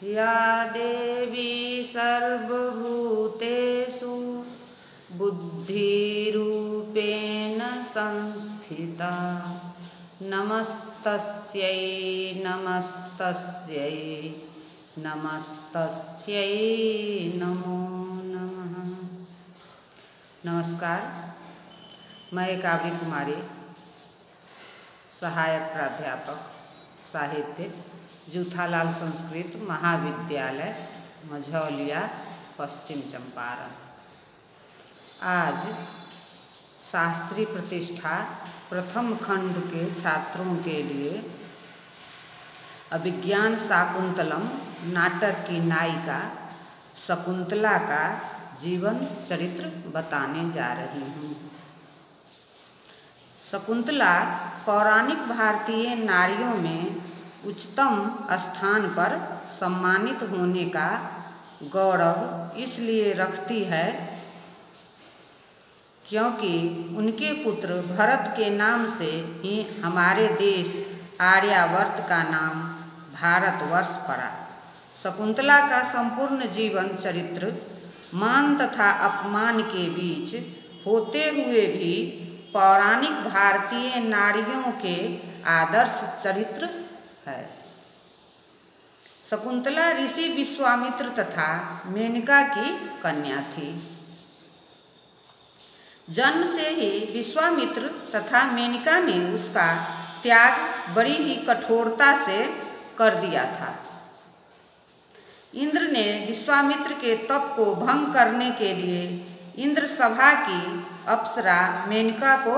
या देवी सर्वभूतेषु बुद्धिरूपेण संस्थिता नमस्तस्यै नमस्तस्यै नमस्तस्यै नमो नमः। नमस्कार, मैं काव्य कुमारी, सहायक प्राध्यापक साहित्य, जूथालाल संस्कृत महाविद्यालय, मझौलिया, पश्चिम चंपारण। आज शास्त्री प्रतिष्ठा प्रथम खंड के छात्रों के लिए अभिज्ञान शाकुंतलम नाटक की नायिका शकुंतला का जीवन चरित्र बताने जा रही हूँ। शकुंतला पौराणिक भारतीय नारियों में उच्चतम स्थान पर सम्मानित होने का गौरव इसलिए रखती है क्योंकि उनके पुत्र भरत के नाम से ही हमारे देश आर्यावर्त का नाम भारतवर्ष पड़ा। शकुंतला का संपूर्ण जीवन चरित्र मान तथा अपमान के बीच होते हुए भी पौराणिक भारतीय नारियों के आदर्श चरित्र है। शकुंतला ऋषि विश्वामित्र तथा मेनका की कन्या थी। जन्म से ही विश्वामित्र तथा मेनका ने उसका त्याग बड़ी ही कठोरता से कर दिया था। इंद्र ने विश्वामित्र के तप को भंग करने के लिए इंद्र सभा की अप्सरा मेनका को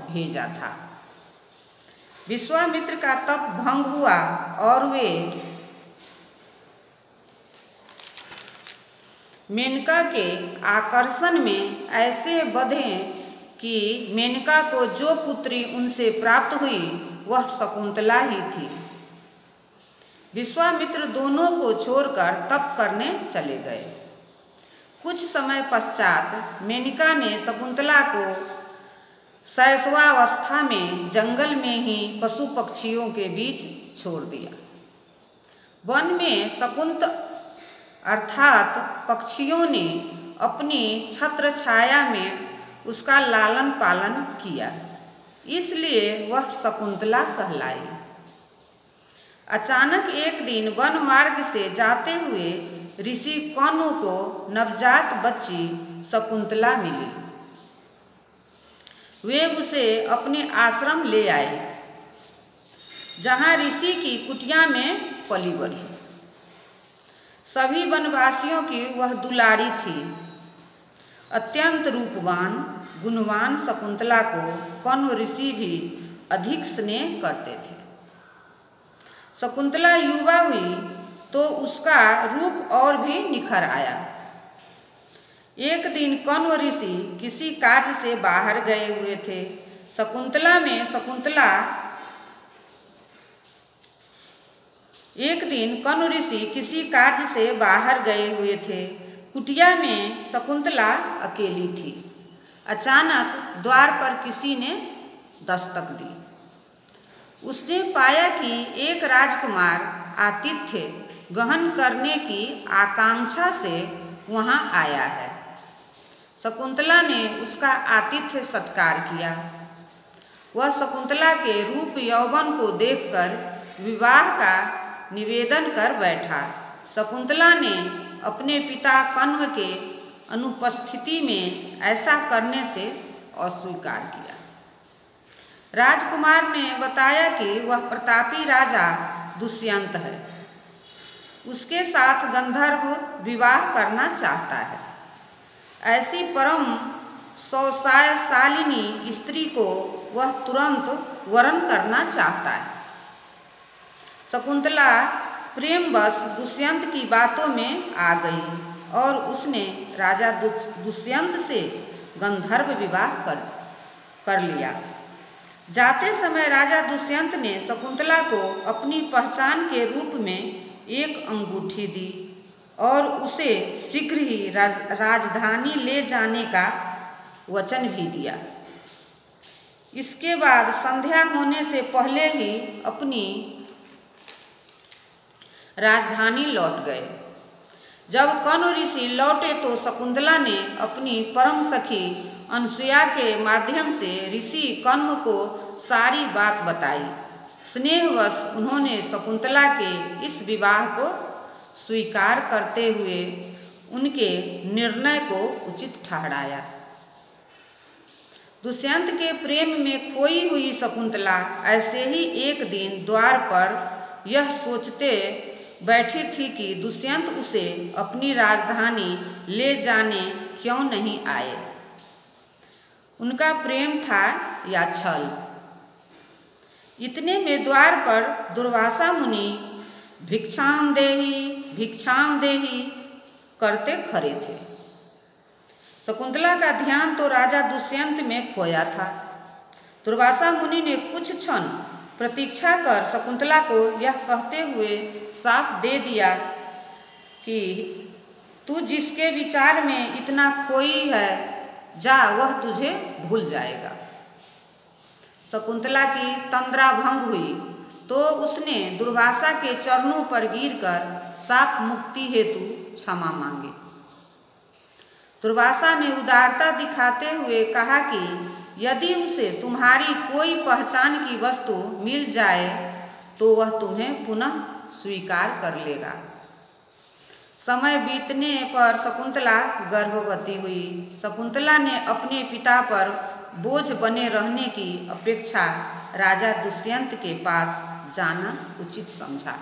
भेजा था। विश्वामित्र का तप भंग हुआ और वे मेनका के आकर्षण में ऐसे बंधे कि मेनका को जो पुत्री उनसे प्राप्त हुई वह शकुंतला ही थी। विश्वामित्र दोनों को छोड़कर तप करने चले गए। कुछ समय पश्चात मेनका ने शकुंतला को शैशवावस्था में जंगल में ही पशु पक्षियों के बीच छोड़ दिया। वन में शकुंत अर्थात पक्षियों ने अपनी छत्र छाया में उसका लालन पालन किया, इसलिए वह शकुंतला कहलाई। अचानक एक दिन वन मार्ग से जाते हुए ऋषि कौनु को नवजात बच्ची शकुंतला मिली। वे उसे अपने आश्रम ले आए, जहाँ ऋषि की कुटिया में पली बढ़ी। सभी वनवासियों की वह दुलारी थी। अत्यंत रूपवान गुणवान शकुंतला को कौनु ऋषि भी अधिक स्नेह करते थे। शकुंतला युवा हुई तो उसका रूप और भी निखर आया। एक दिन कौनु ऋषि किसी कार्य से बाहर गए हुए थे। एक दिन कौनु ऋषि किसी कार्य से बाहर गए हुए थे। कुटिया में शकुंतला अकेली थी। अचानक द्वार पर किसी ने दस्तक दी। उसने पाया कि एक राजकुमार आतिथ्य ग्रहण करने की आकांक्षा से वहाँ आया है। शकुंतला ने उसका आतिथ्य सत्कार किया। वह शकुंतला के रूप यौवन को देखकर विवाह का निवेदन कर बैठा। शकुंतला ने अपने पिता कण्व के अनुपस्थिति में ऐसा करने से अस्वीकार किया। राजकुमार ने बताया कि वह प्रतापी राजा दुष्यंत है, उसके साथ गंधर्व विवाह करना चाहता है। ऐसी परम सौशालिनी स्त्री को वह तुरंत वरण करना चाहता है। शकुंतला प्रेमवश दुष्यंत की बातों में आ गई और उसने राजा दुष्यंत से गंधर्व विवाह कर लिया। जाते समय राजा दुष्यंत ने शकुंतला को अपनी पहचान के रूप में एक अंगूठी दी और उसे शीघ्र ही राजधानी ले जाने का वचन भी दिया। इसके बाद संध्या होने से पहले ही अपनी राजधानी लौट गए। जब कण्व ऋषि लौटे तो शकुंतला ने अपनी परम सखी अनसुया के माध्यम से ऋषि कण्व को सारी बात बताई। स्नेहवश उन्होंने शकुंतला के इस विवाह को स्वीकार करते हुए उनके निर्णय को उचित ठहराया। दुष्यंत के प्रेम में खोई हुई शकुंतला ऐसे ही एक दिन द्वार पर यह सोचते बैठी थी कि दुष्यंत उसे अपनी राजधानी ले जाने क्यों नहीं आए। उनका प्रेम था या छल। इतने में द्वार पर दुर्वासा मुनि भिक्षाम देही करते खड़े थे। शकुंतला का ध्यान तो राजा दुष्यंत में खोया था। दुर्वासा मुनि ने कुछ क्षण प्रतीक्षा कर शकुंतला को यह कहते हुए साफ दे दिया कि तू जिसके विचार में इतना खोई है, जा, वह तुझे भूल जाएगा। शकुंतला की तंद्रा भंग हुई तो उसने दुर्वासा के चरणों पर गिरकर शाप मुक्ति हेतु क्षमा मांगी। दुर्वासा ने उदारता दिखाते हुए कहा कि यदि उसे तुम्हारी कोई पहचान की वस्तु मिल जाए तो वह तुम्हें पुनः स्वीकार कर लेगा। समय बीतने पर शकुंतला गर्भवती हुई। शकुंतला ने अपने पिता पर बोझ बने रहने की अपेक्षा राजा दुष्यंत के पास जाना उचित समझा।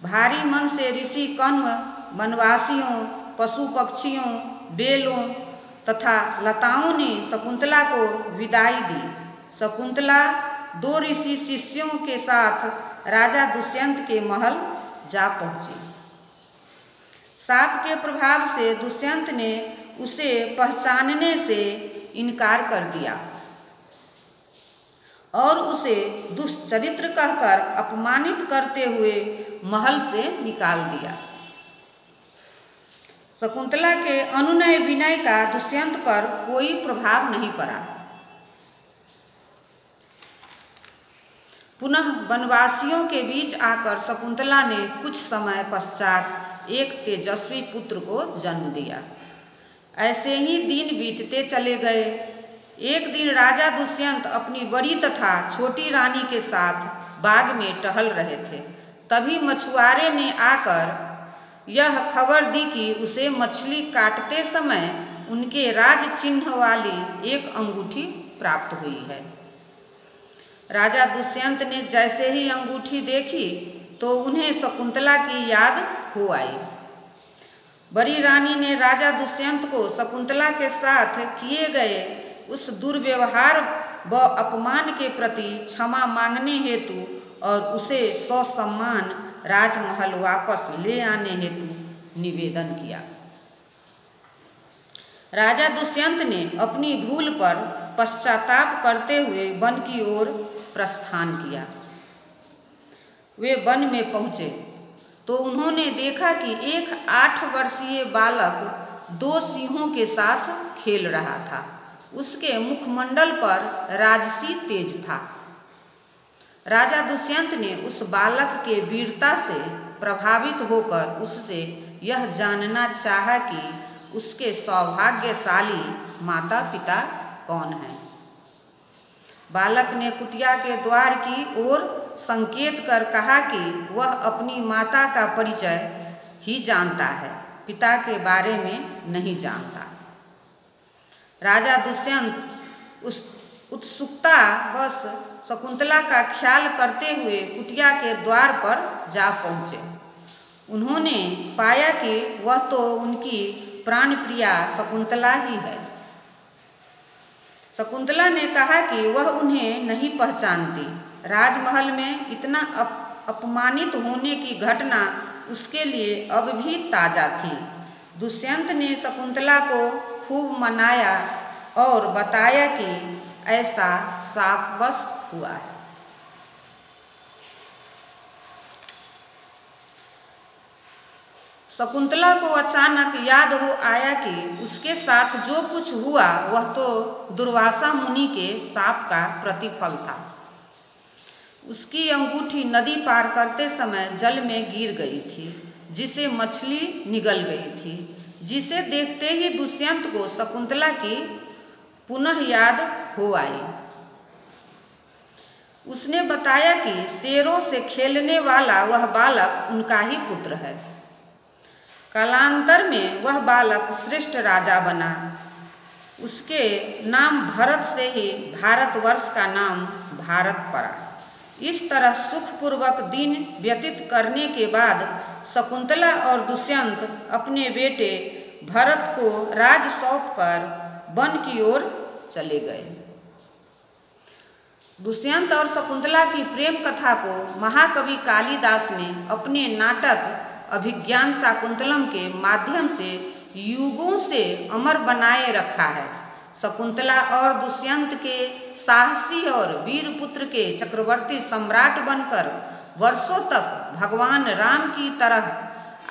भारी मन से ऋषि कण्व वनवासियों, पशु पक्षियों, बेलों तथा लताओं ने शकुंतला को विदाई दी। शकुंतला 2 ऋषि शिष्यों के साथ राजा दुष्यंत के महल जा पहुंची। शाप के प्रभाव से दुष्यंत ने उसे पहचानने से इनकार कर दिया और उसे दुष्चरित्र कहकर अपमानित करते हुए महल से निकाल दिया। शकुंतला के अनुनय विनय का दुष्यंत पर कोई प्रभाव नहीं पड़ा। पुनः वनवासियों के बीच आकर शकुंतला ने कुछ समय पश्चात एक तेजस्वी पुत्र को जन्म दिया। ऐसे ही दिन बीतते चले गए। एक दिन राजा दुष्यंत अपनी बड़ी तथा छोटी रानी के साथ बाग में टहल रहे थे। तभी मछुआरे ने आकर यह खबर दी कि उसे मछली काटते समय उनके राज चिन्ह वाली एक अंगूठी प्राप्त हुई है। राजा दुष्यंत ने जैसे ही अंगूठी देखी तो उन्हें शकुंतला की याद हो आई। बड़ी रानी ने राजा दुष्यंत को शकुंतला के साथ किए गए उस दुर्व्यवहार व अपमान के प्रति क्षमा मांगने हेतु और उसे ससम्मान राजमहल वापस ले आने हेतु निवेदन किया। राजा दुष्यंत ने अपनी भूल पर पश्चाताप करते हुए वन की ओर प्रस्थान किया। वे वन में पहुँचे तो उन्होंने देखा कि एक 8 वर्षीय बालक 2 सिंहों के साथ खेल रहा था। उसके मुखमंडल पर राजसी तेज था। राजा दुष्यंत ने उस बालक के वीरता से प्रभावित होकर उससे यह जानना चाहा कि उसके सौभाग्यशाली माता पिता कौन हैं। बालक ने कुटिया के द्वार की ओर संकेत कर कहा कि वह अपनी माता का परिचय ही जानता है, पिता के बारे में नहीं जानता। राजा दुष्यंत उस उत्सुकता बस शकुंतला का ख्याल करते हुए कुटिया के द्वार पर जा पहुँचे। उन्होंने पाया कि वह तो उनकी प्राणप्रिया शकुंतला ही है। शकुंतला ने कहा कि वह उन्हें नहीं पहचानती। राजमहल में इतना अपमानित होने की घटना उसके लिए अब भी ताज़ा थी। दुष्यंत ने शकुंतला को खूब मनाया और बताया कि ऐसा शापवश हुआ है। शकुंतला को अचानक याद हो आया कि उसके साथ जो कुछ हुआ वह तो दुर्वासा मुनि के शाप का प्रतिफल था। उसकी अंगूठी नदी पार करते समय जल में गिर गई थी, जिसे मछली निगल गई थी, जिसे देखते ही दुष्यंत को शकुंतला की पुनः याद हो आई। उसने बताया कि शेरों से खेलने वाला वह बालक उनका ही पुत्र है। कालांतर में वह बालक श्रेष्ठ राजा बना। उसके नाम भरत से ही भारतवर्ष का नाम भारत पड़ा। इस तरह सुखपूर्वक दिन व्यतीत करने के बाद शकुंतला और दुष्यंत अपने बेटे भरत को राज सौंपकर वन की ओर चले गए। दुष्यंत और शकुंतला की प्रेम कथा को महाकवि कालिदास ने अपने नाटक अभिज्ञान शाकुंतलम के माध्यम से युगों से अमर बनाए रखा है। शकुंतला और दुष्यंत के साहसी और वीर पुत्र के चक्रवर्ती सम्राट बनकर वर्षों तक भगवान राम की तरह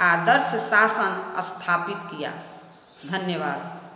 आदर्श शासन स्थापित किया। धन्यवाद।